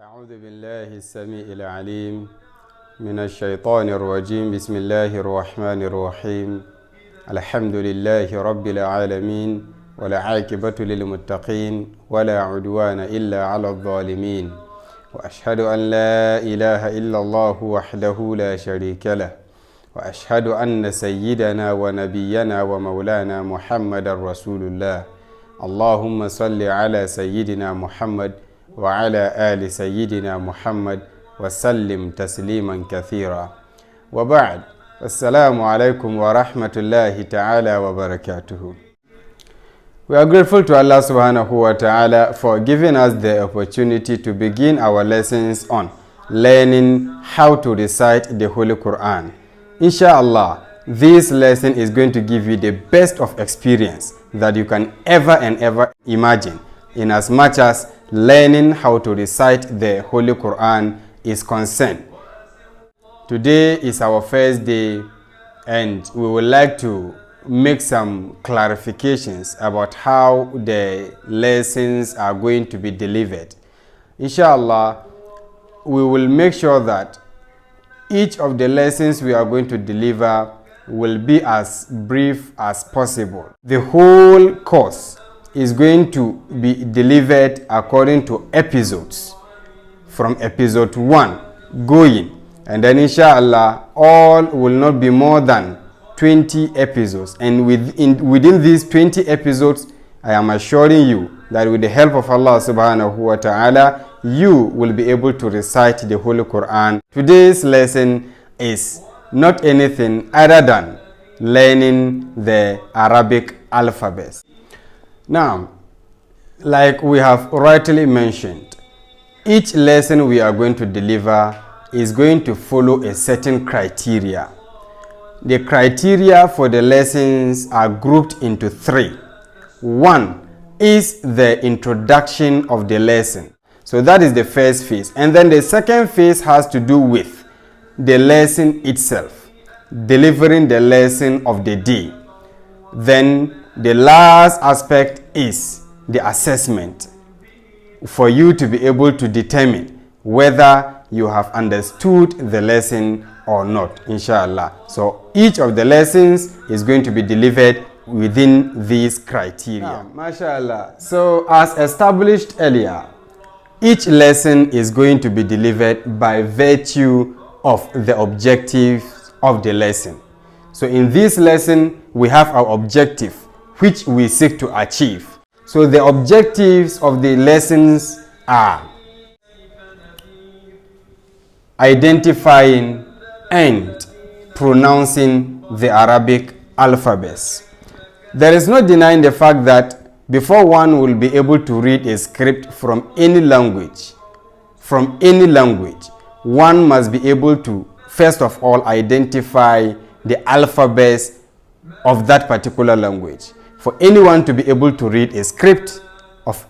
أعوذ بالله السميع العليم من الشيطان الرجيم. بسم الله الرحمن الرحيم. الحمد لله رب العالمين والعاقبة للمتقين ولا عدوان إلا على الظالمين، وأشهد أن لا إله إلا الله وحده لا شريك له، وأشهد أن سيدنا ونبينا ومولانا محمد رسول الله. اللهم صل على سيدنا محمد وعلى آل سيدنا محمد وسلم تسليما كثيرا. وبعد، السلام عليكم ورحمة الله تعالى وبركاته. We are grateful to Allah subhanahu wa ta'ala for giving us the opportunity to begin our lessons on learning how to recite the Holy Qur'an. Inshallah, this lesson is going to give you the best of experience that you can ever and ever imagine, in as much as learning how to recite the Holy Qur'an is concerned. Today is our first day, and we would like to make some clarifications about how the lessons are going to be delivered. Inshallah, we will make sure that each of the lessons we are going to deliver will be as brief as possible. The whole course is going to be delivered according to episodes, from episode 1 going, and then inshallah all will not be more than 20 episodes, and within these 20 episodes, I am assuring you that with the help of Allah subhanahu wa ta'ala, you will be able to recite the Holy Quran. Today's lesson is not anything other than learning the Arabic alphabet. Now, like we have rightly mentioned, each lesson we are going to deliver is going to follow a certain criteria. The criteria for the lessons are grouped into 3. One is the introduction of the lesson. So that is the first phase. And then the second phase has to do with the lesson itself, delivering the lesson of the day. Then the last aspect is the assessment, for you to be able to determine whether you have understood the lesson or not, inshallah. So each of the lessons is going to be delivered within these criteria. Mashallah. So as established earlier, each lesson is going to be delivered by virtue of the objectives of the lesson. So in this lesson, we have our objective, which we seek to achieve. So the objectives of the lessons are identifying and pronouncing the Arabic alphabets. There is no denying the fact that before one will be able to read a script from any language, one must be able to first of all identify the alphabets of that particular language. For anyone to be able to read a script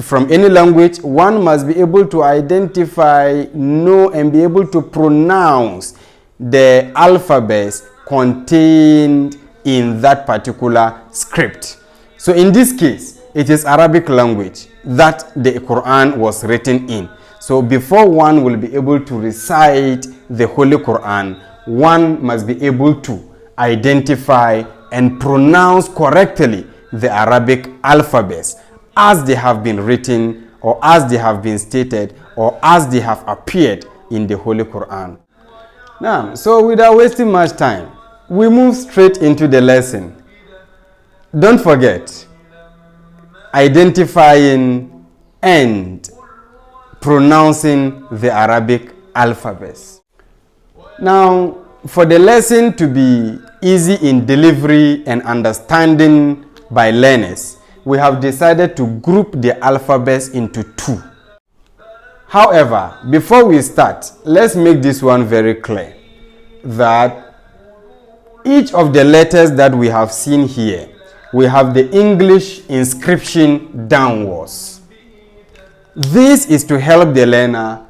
from any language, one must be able to identify, know, and be able to pronounce the alphabets contained in that particular script. So in this case, it is Arabic language that the Quran was written in. So before one will be able to recite the Holy Quran, one must be able to identify and pronounce correctly the Arabic alphabets as they have been written, or as they have been stated, or as they have appeared in the Holy Quran. Now, so without wasting much time, we move straight into the lesson. Don't forget, identifying and pronouncing the Arabic alphabets. Now, for the lesson to be easy in delivery and understanding by learners, we have decided to group the alphabets into 2. However, before we start, let's make this one very clear, that each of the letters that we have seen here, we have the English inscription downwards. This is to help the learner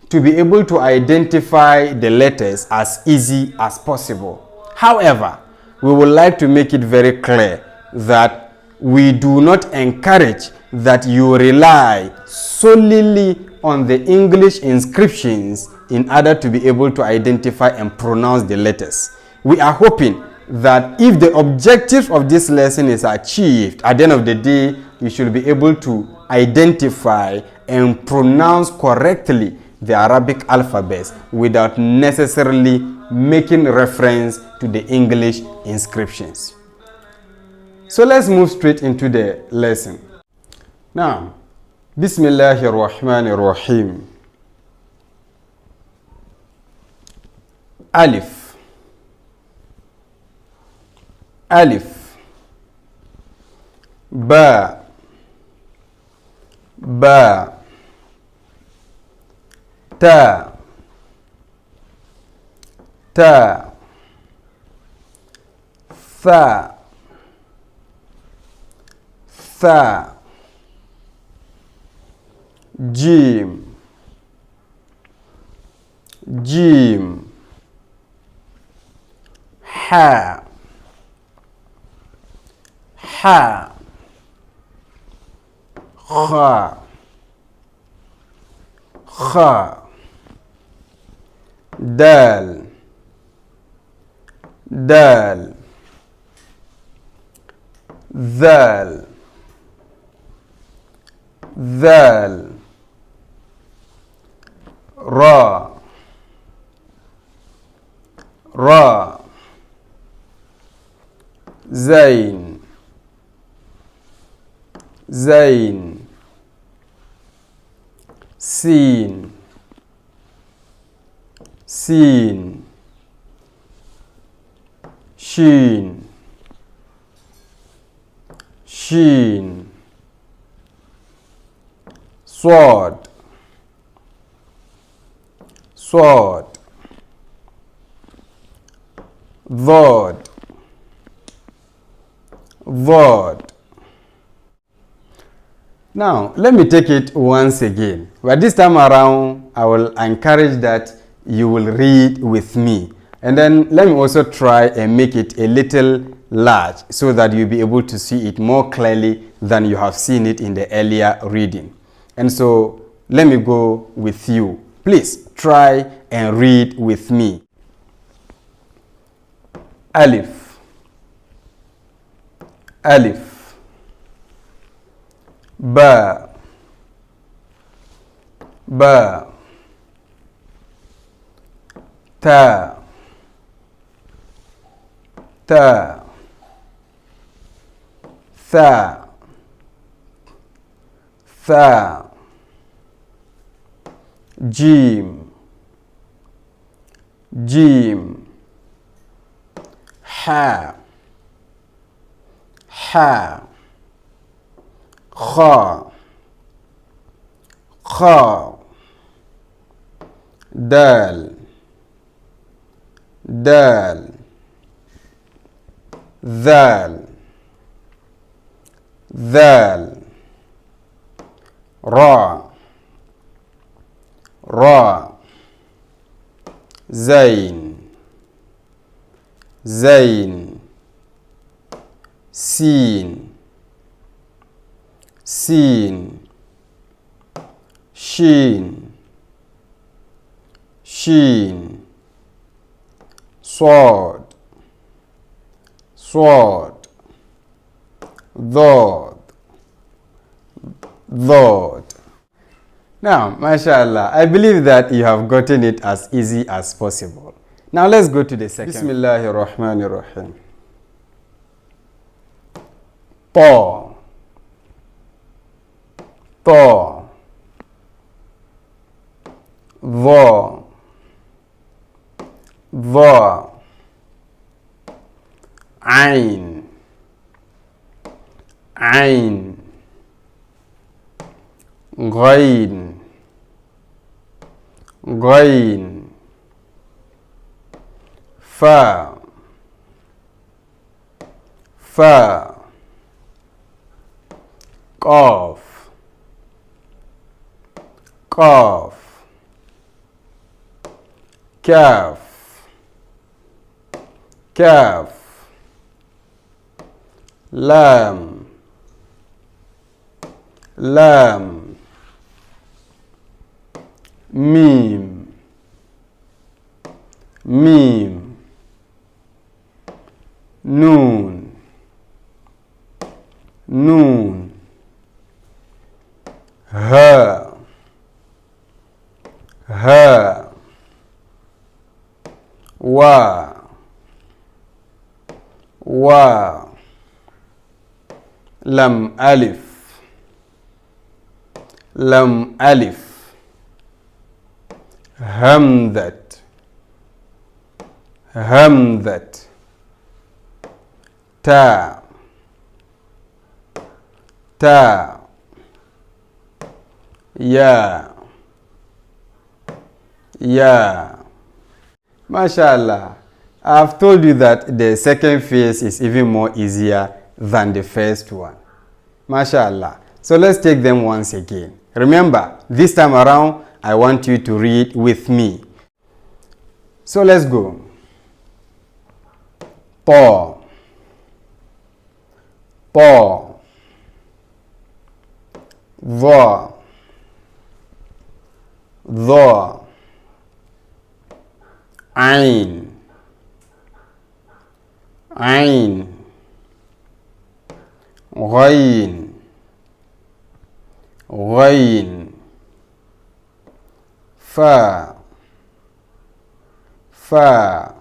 to be able to identify the letters as easy as possible. However, we would like to make it very clear that we do not encourage that you rely solely on the English inscriptions in order to be able to identify and pronounce the letters. We are hoping that if the objective of this lesson is achieved, at the end of the day, you should be able to identify and pronounce correctly the Arabic alphabets without necessarily making reference to the English inscriptions. So let's move straight into the lesson. Now, Bismillahir Rahmanir Rahim. Alif. Alif. Ba. Ba. Ta. Ta. Tha. Tha. Jim. Jim. Ha. Ha. Kha. Kha. Dal. Dal. Zal. Zal. Ra. Ra. Zain. Zain. Sin. Sin. Shin. Shin. Sword. Sword. Vod. Vod. Now, let me take it once again. But this time around, I will encourage that you will read with me. And then let me also try and make it a little large so that you'll be able to see it more clearly than you have seen it in the earlier reading. And so, let me go with you. Please try and read with me. Alif. Alif. Ba. Ba. Ta. Ta. Tha. Tha. Jim. Jim. Ha. Ha. Kha. Kha. Dal. Dal. Zal. Zal. Ra. Ra. Zain. Zain. Sin. Sin. Shin. Shin. Sword. Sword. Dhod. Dhod. Now, mashallah, I believe that you have gotten it as easy as possible. Now let's go to the second. Bismillahir Rahmanir Rahim. Ta. Ta. Dha. Dha. Ain. Ain. Ghain. Ghain. Fa. Fa. Qaf. Qaf. Kaf. Kaf. Lam. Lam, mim, mim, noon, noon, ha, ha, wa, wa, lam alif, lam alif, hamdat, hamdat, ta, ta, ya, ya. MashaAllah. I've told you that the second phase is even more easier than the first one. MashaAllah. So let's take them once again. Remember, this time around, I want you to read with me. So let's go. Pa, pa, dha, dha, ain, ain, ghain, ghain, fa, fa,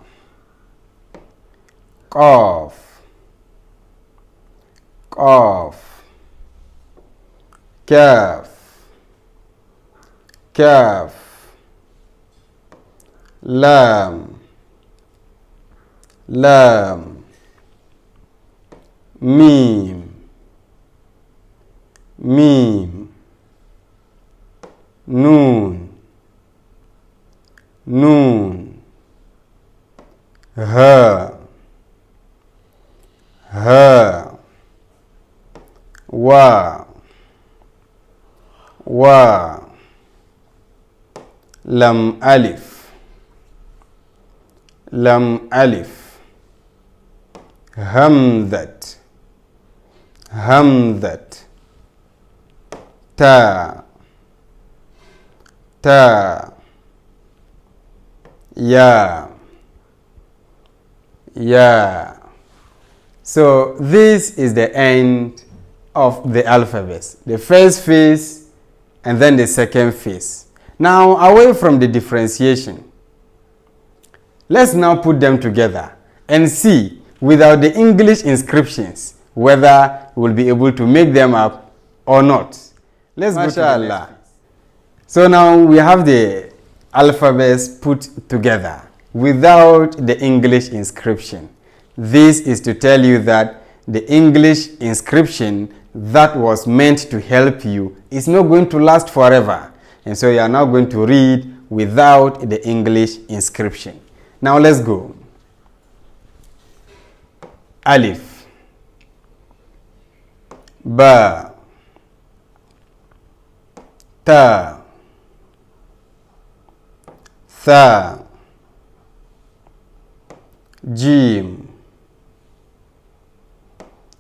qaf, qaf, kaf, kaf, lam, lam, mim, mim, noon, noon, ha, ha, wa, wa, lam alif, lam alif, hamdat, hamdat, ta, ta, ya, ya. So this is the end of the alphabets. The first phase and then the second phase. Now, away from the differentiation, let's now put them together and see, without the English inscriptions, whether we'll be able to make them up or not. Let's go to the next phase. So now we have the alphabets put together without the English inscription. This is to tell you that the English inscription that was meant to help you is not going to last forever. And so you are now going to read without the English inscription. Now let's go. Alif, ba, ta, tha, jim,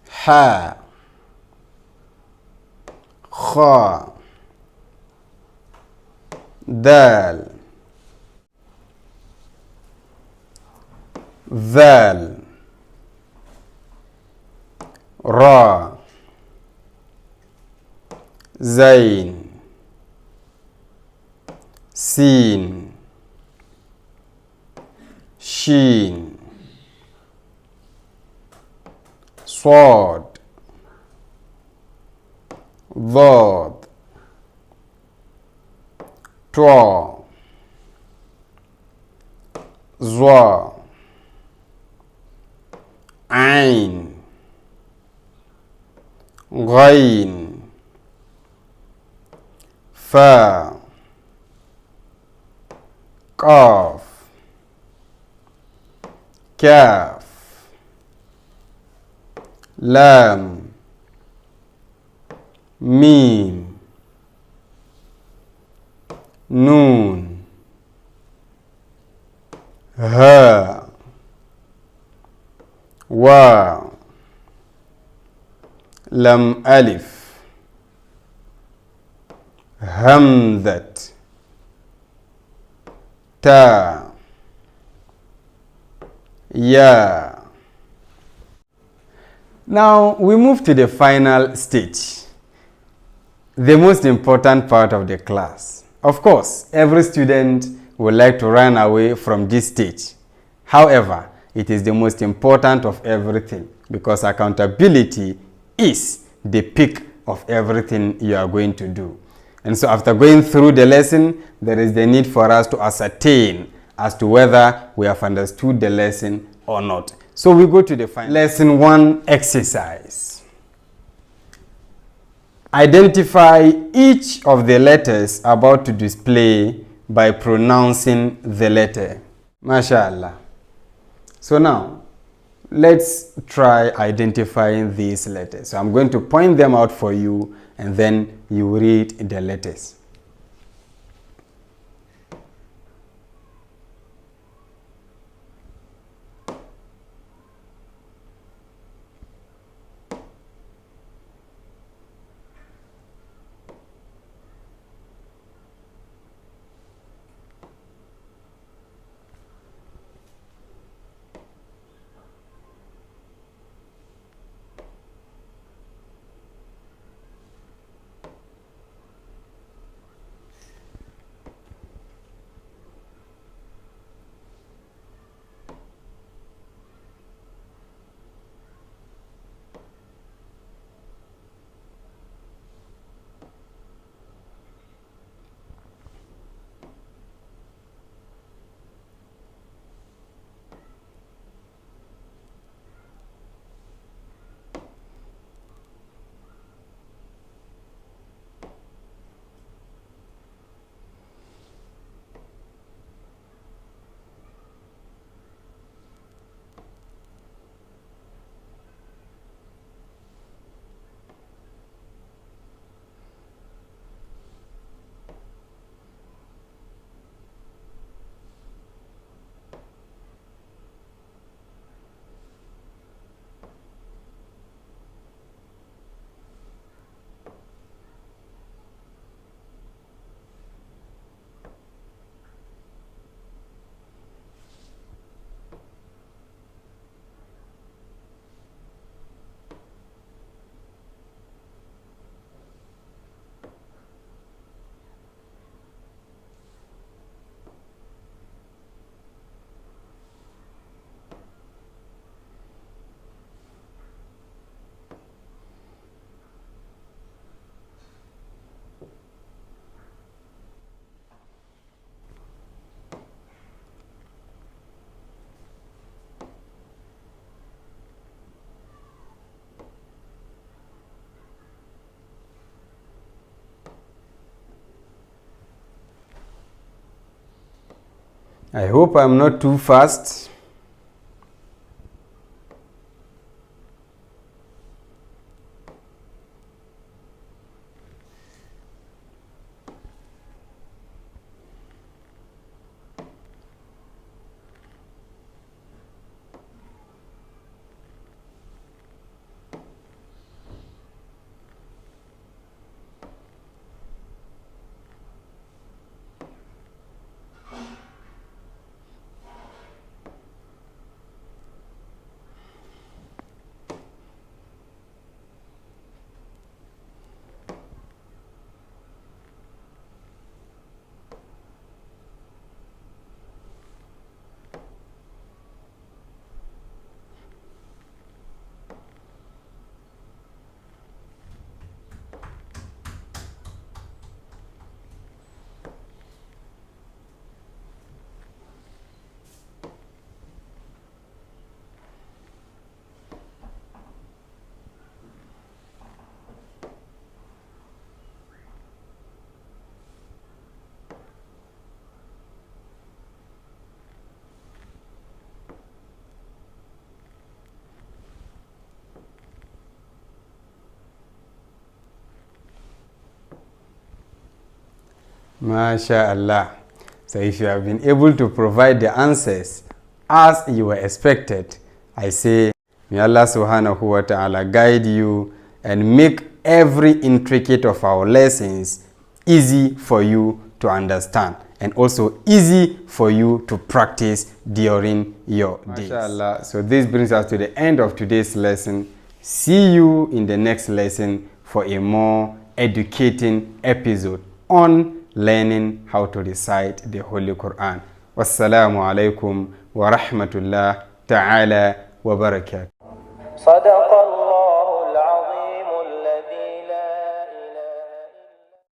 ha, kha, dal, ذال, را, زين, سين, شين, صاد, ضاد, طا, ظا, عين, غين, فا, قاف, كاف, لام, ميم, نون, ها, wa, lam alif, همزة تا ya. Now we move to the final stage, the most important part of the class. Of course, every student would like to run away from this stage. However, it is the most important of everything because accountability is the peak of everything you are going to do. And so after going through the lesson, there is the need for us to ascertain as to whether we have understood the lesson or not. So we go to the final lesson 1 exercise. Identify each of the letters about to display by pronouncing the letter. MashaAllah. So now, let's try identifying these letters. So I'm going to point them out for you and then you read the letters. I hope I'm not too fast. MashaAllah. So if you have been able to provide the answers as you were expected, I say, may Allah subhanahu wa ta'ala guide you and make every intricate of our lessons easy for you to understand and also easy for you to practice during your days. MashaAllah. So this brings us to the end of today's lesson. See you in the next lesson for a more educating episode on learning how to recite the Holy Quran. Wassalamu alaikum wa rahmatullah ta'ala wa barakatuh.